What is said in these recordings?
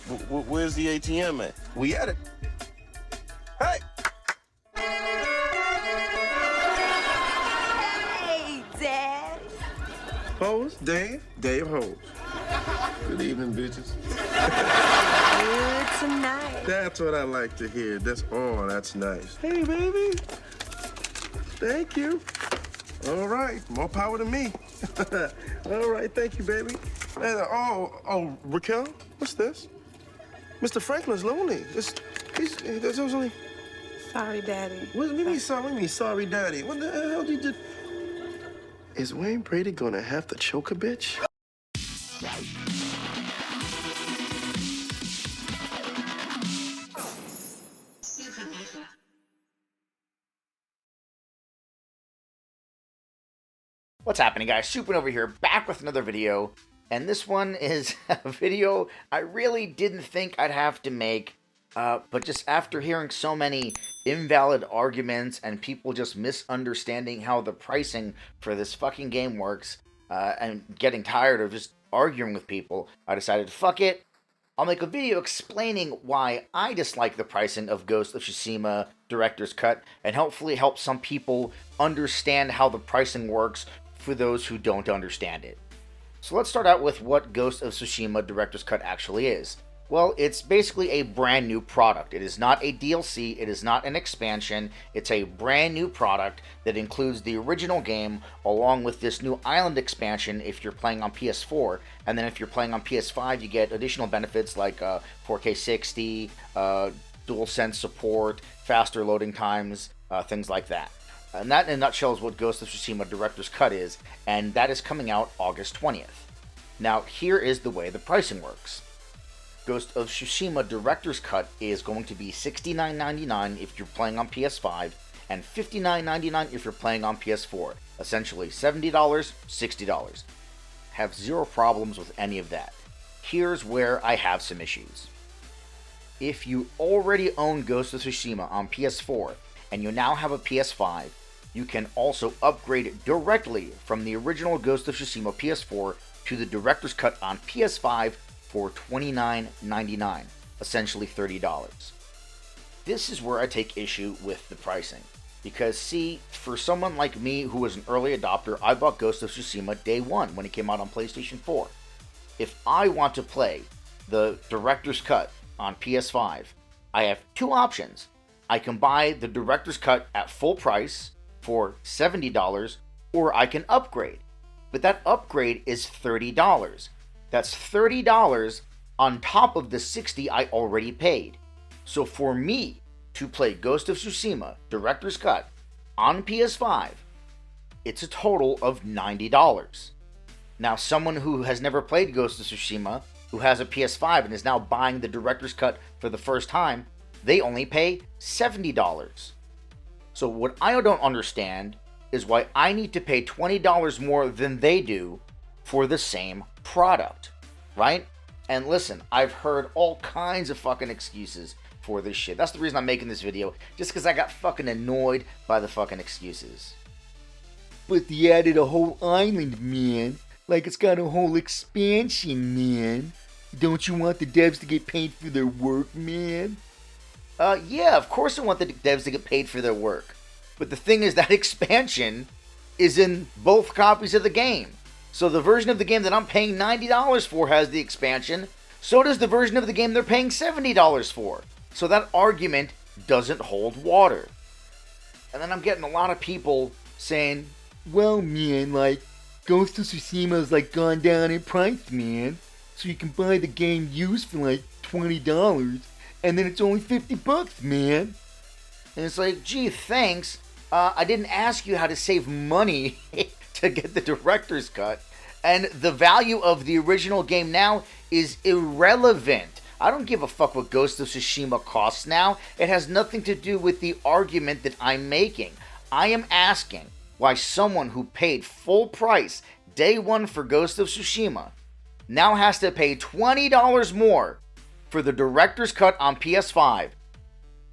Where's the ATM at? We at it. Hey! Hey, Dad. Hose, Dave Hose. Good evening, bitches. Good tonight. That's what I like to hear. That's nice. Hey, baby. Thank you. All right, more power to me. All right, thank you, baby. Raquel, what's this? Mr. Franklin's lonely. There's only... Sorry, Daddy. What do you mean sorry, Daddy? What the hell did you... Is Wayne Brady gonna have to choke a bitch? What's happening, guys? Supin over here, back with another video, and this one is a video I really didn't think I'd have to make, but just after hearing so many invalid arguments and people just misunderstanding how the pricing for this fucking game works, and getting tired of just arguing with people, I decided, fuck it, I'll make a video explaining why I dislike the pricing of Ghost of Tsushima Director's Cut, and hopefully help some people understand how the pricing works for those who don't understand it. So let's start out with what Ghost of Tsushima Director's Cut actually is. Well, it's basically a brand new product. It is not a DLC, it is not an expansion, it's a brand new product that includes the original game along with this new island expansion if you're playing on PS4, and then if you're playing on PS5 you get additional benefits like 4K 60, DualSense support, faster loading times, things like that. And that in a nutshell is what Ghost of Tsushima Director's Cut is, and that is coming out August 20th. Now, here is the way the pricing works. Ghost of Tsushima Director's Cut is going to be $69.99 if you're playing on PS5, and $59.99 if you're playing on PS4. Essentially, $70, $60. Have zero problems with any of that. Here's where I have some issues. If you already own Ghost of Tsushima on PS4, and you now have a PS5, you can also upgrade directly from the original Ghost of Tsushima PS4 to the Director's Cut on PS5 for $29.99, essentially $30. This is where I take issue with the pricing, because see, for someone like me who was an early adopter, I bought Ghost of Tsushima day one when it came out on PlayStation 4. If I want to play the Director's Cut on PS5, I have two options. I can buy the Director's Cut at full price for $70, or I can upgrade. But that upgrade is $30. That's $30 on top of the $60 I already paid. So for me to play Ghost of Tsushima Director's Cut on PS5, it's a total of $90. Now, someone who has never played Ghost of Tsushima, who has a PS5 and is now buying the Director's Cut for the first time, they only pay $70. So what I don't understand is why I need to pay $20 more than they do for the same product, right? And listen, I've heard all kinds of fucking excuses for this shit. That's the reason I'm making this video, just because I got fucking annoyed by the fucking excuses. But they added a whole island, man. Like it's got a whole expansion, man. Don't you want the devs to get paid for their work, man? Yeah, of course I want the devs to get paid for their work. But the thing is, that expansion is in both copies of the game. So the version of the game that I'm paying $90 for has the expansion. So does the version of the game they're paying $70 for. So that argument doesn't hold water. And then I'm getting a lot of people saying, well, man, like, Ghost of Tsushima's like gone down in price, man. So you can buy the game used for like $20. And then it's only $50, man. And it's like, gee, thanks. I didn't ask you how to save money to get the Director's Cut. And the value of the original game now is irrelevant. I don't give a fuck what Ghost of Tsushima costs now. It has nothing to do with the argument that I'm making. I am asking why someone who paid full price day one for Ghost of Tsushima now has to pay $20 more for the Director's Cut on PS5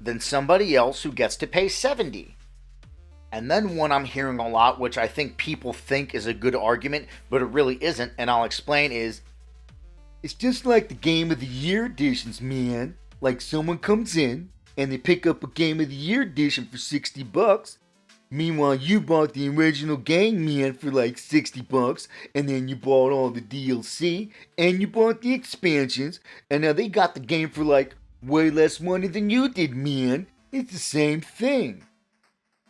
than somebody else who gets to pay $70. And then one I'm hearing a lot, which I think people think is a good argument, but it really isn't, and I'll explain, is It's just like the Game of the Year editions, man. Like someone comes in and they pick up a Game of the Year edition for $60. Meanwhile, you bought the original game, man, for like $60, and then you bought all the DLC, and you bought the expansions, and now they got the game for like way less money than you did, man. It's the same thing.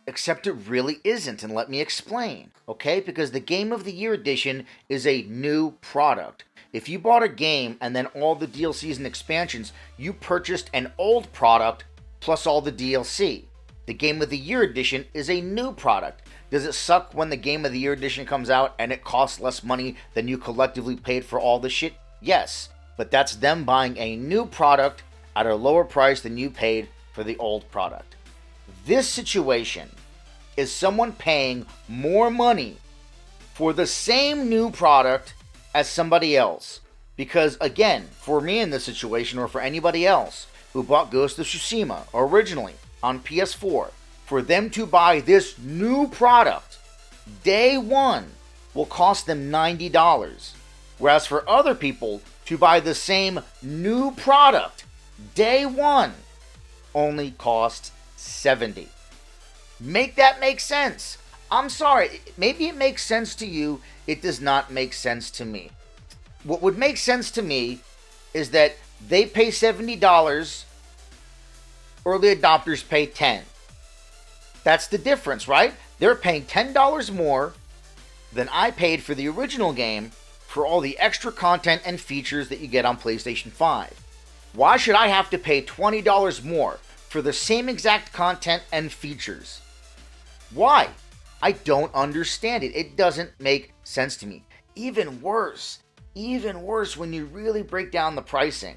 Except it really isn't, and let me explain, okay? Because the Game of the Year edition is a new product. If you bought a game and then all the DLCs and expansions, you purchased an old product plus all the DLC. The Game of the Year edition is a new product. Does it suck when the Game of the Year edition comes out and it costs less money than you collectively paid for all the shit? Yes, but that's them buying a new product at a lower price than you paid for the old product. This situation is someone paying more money for the same new product as somebody else. Because again, for me in this situation, or for anybody else who bought Ghost of Tsushima originally on PS4, for them to buy this new product day one will cost them $90. Whereas for other people to buy the same new product day one only costs $70. Make that make sense. I'm sorry, maybe it makes sense to you, it does not make sense to me. What would make sense to me is that they pay $70, early adopters pay $10. That's the difference, right? They're paying $10 more than I paid for the original game for all the extra content and features that you get on PlayStation 5. Why should I have to pay $20 more for the same exact content and features? Why? I don't understand it. It doesn't make sense to me. Even worse when you really break down the pricing.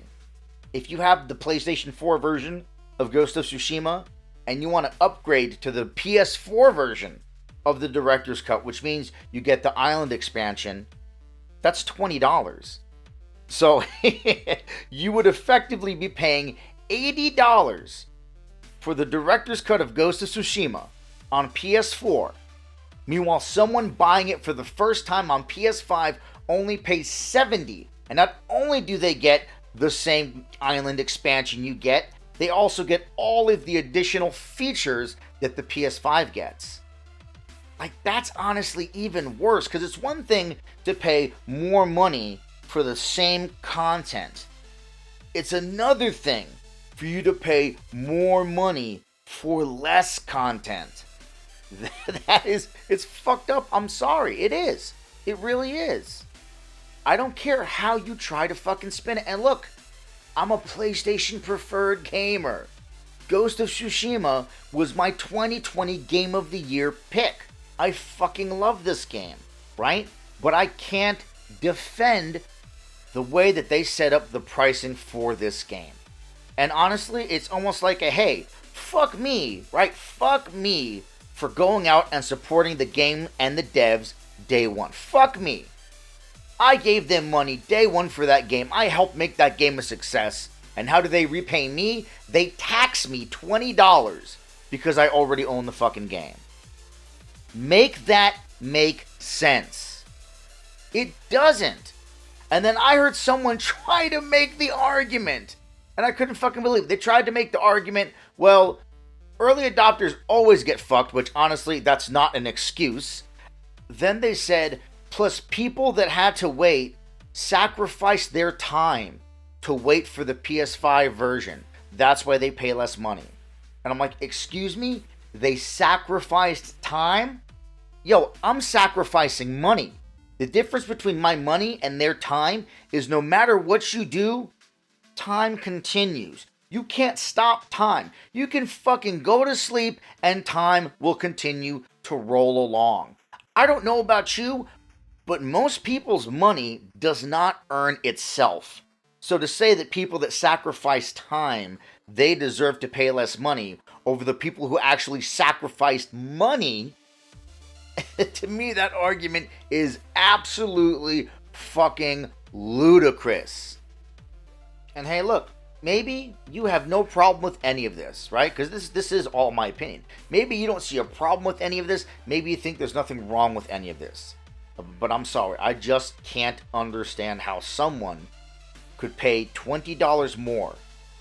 If you have the PlayStation 4 version of Ghost of Tsushima and you want to upgrade to the PS4 version of the Director's Cut, which means you get the Island expansion, that's $20. So you would effectively be paying $80 for the Director's Cut of Ghost of Tsushima on PS4. Meanwhile, someone buying it for the first time on PS5 only pays $70. And not only do they get the same Island expansion you get, they also get all of the additional features that the PS5 gets. Like, that's honestly even worse, because it's one thing to pay more money for the same content. It's another thing for you to pay more money for less content. It's fucked up. I'm sorry. It is. It really is. I don't care how you try to fucking spin it. And look, I'm a PlayStation preferred gamer. Ghost of Tsushima was my 2020 Game of the Year pick. I fucking love this game, right? But I can't defend the way that they set up the pricing for this game. And honestly, it's almost like a, hey, fuck me, right? Fuck me for going out and supporting the game and the devs day one. Fuck me. I gave them money day one for that game. I helped make that game a success. And how do they repay me? They tax me $20 because I already own the fucking game. Make that make sense. It doesn't. And then I heard someone try to make the argument, and I couldn't fucking believe it. They tried to make the argument, well, early adopters always get fucked, which honestly, that's not an excuse. Then they said, plus people that had to wait sacrificed their time to wait for the PS5 version. That's why they pay less money. And I'm like, excuse me? They sacrificed time? Yo, I'm sacrificing money. The difference between my money and their time is no matter what you do, time continues. You can't stop time. You can fucking go to sleep and time will continue to roll along. I don't know about you, but most people's money does not earn itself. So to say that people that sacrifice time, they deserve to pay less money over the people who actually sacrificed money, to me that argument is absolutely fucking ludicrous. And hey, look, maybe you have no problem with any of this, right? Because this is all my opinion. Maybe you don't see a problem with any of this. Maybe you think there's nothing wrong with any of this. But I'm sorry, I just can't understand how someone could pay $20 more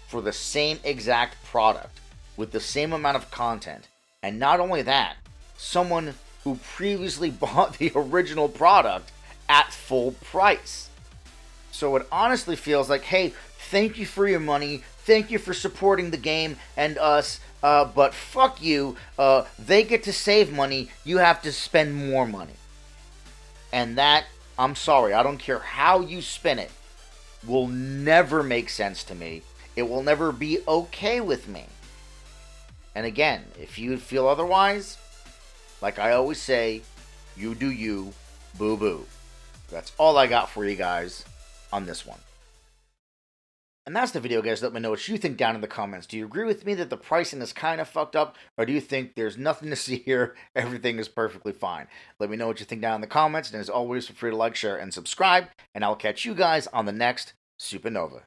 for the same exact product with the same amount of content. And not only that, someone who previously bought the original product at full price. So it honestly feels like, hey, thank you for your money, thank you for supporting the game and us, but fuck you, they get to save money, you have to spend more money. And that, I'm sorry, I don't care how you spin it, will never make sense to me. It will never be okay with me. And again, if you feel otherwise, like I always say, you do you, boo-boo. That's all I got for you guys on this one. And that's the video, guys. Let me know what you think down in the comments. Do you agree with me that the pricing is kind of fucked up? Or do you think there's nothing to see here? Everything is perfectly fine. Let me know what you think down in the comments. And as always, feel free to like, share, and subscribe. And I'll catch you guys on the next Supernova.